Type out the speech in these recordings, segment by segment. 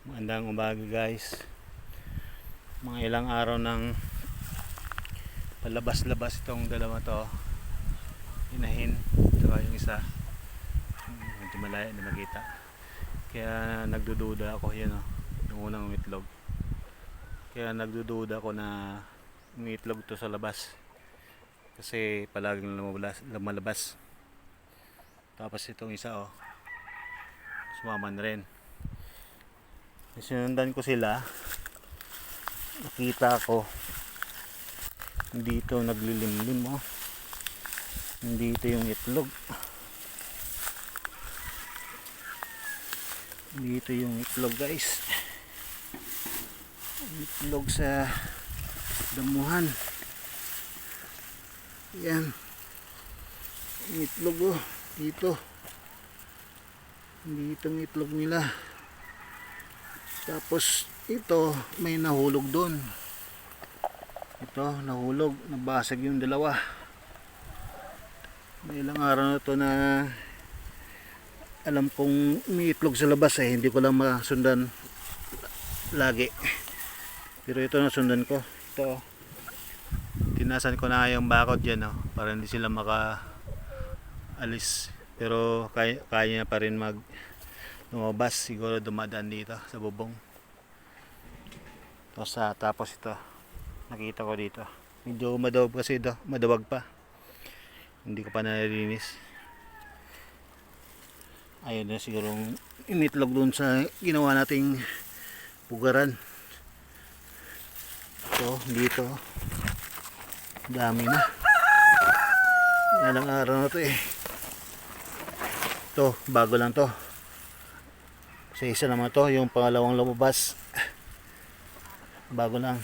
Magandang umaga guys. Mga ilang araw nang palabas-labas itong dalawa to, inahin. Saka yung isa medyo malayo na nakita. Kaya nagdududa ako, yan o, yung unang umitlog. Kaya nagdududa ako na umitlog to sa labas, kasi palaging lumalabas. Tapos itong isa o, sumaman rin. Sinundan ko sila, nakita ko dito naglilimlim oh. Dito yung itlog. Dito yung itlog guys. Itlog sa damuhan. Yan. Itlog oh. Dito. Dito ang itlog nila. Tapos ito may nahulog doon. Ito nahulog, nabasag yung dalawa. May ilang araw na ito na alam kong umiitlog sa labas hindi ko lang masundan lagi. Pero ito nasundan ko. Ito tinasan ko na yung bakod dyan para hindi sila maka-alis. Pero kaya niya pa rin lumabas, siguro dumadaan dito sa bubong. Tapos ito nakita ko dito medyo madawag kasi madawag pa, hindi ko pa nalilinis. Ayun na sigurong initlog dun sa ginawa nating pugaran. Ito dito dami na, ilang araw na to ito bago lang to. Sa isa naman to, yung pangalawang lumabas, bago lang.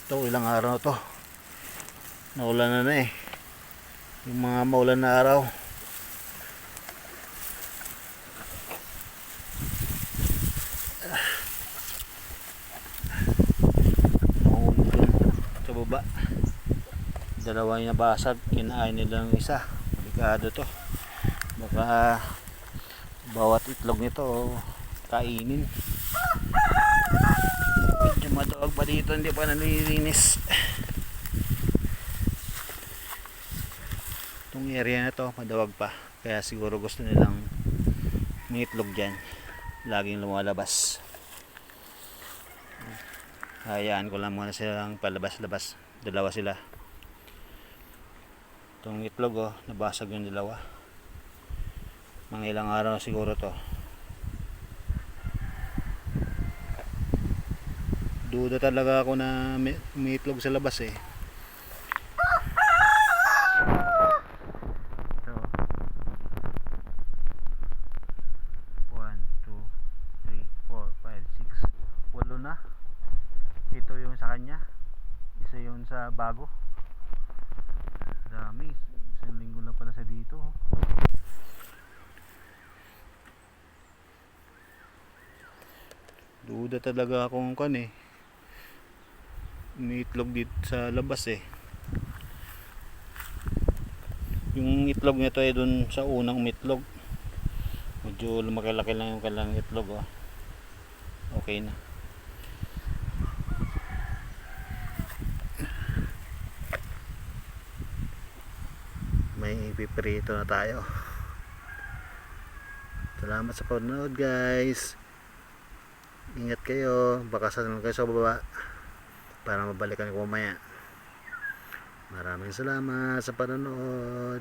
Ito ilang araw to, naulan na yung mga maulan na araw. Nahulog dun sa baba, dalawa yung nabasag, kinain nila ng isa. Delikado to, baka bawat itlog nito kainin. Medyo madawag pa dito, hindi pa nalilinis. Itong area na to madawag pa, kaya siguro gusto nilang may itlog dyan, laging lumalabas. Hayaan ko lang muna silang palabas-labas, dalawa sila. Itong itlog nabasag yung dalawa. Mga ilang araw siguro to. Duda talaga ako na may itlog sa labas Ito. 1, 2, 3, 4, 5, 6, 8 na. Ito yung sa kanya, isa yung sa bago. Dami, isang linggo na pala sa dito Duda talaga akong may itlog dito sa labas Yung itlog nito dun sa unang itlog. Medyo lumaki-laki lang yung kailang itlog Okay na. May ipiprito na tayo. Salamat sa panonood guys. Ingat kayo, baka saan kayo sa baba para mabalikan ko mamaya. Maraming salamat sa panonood.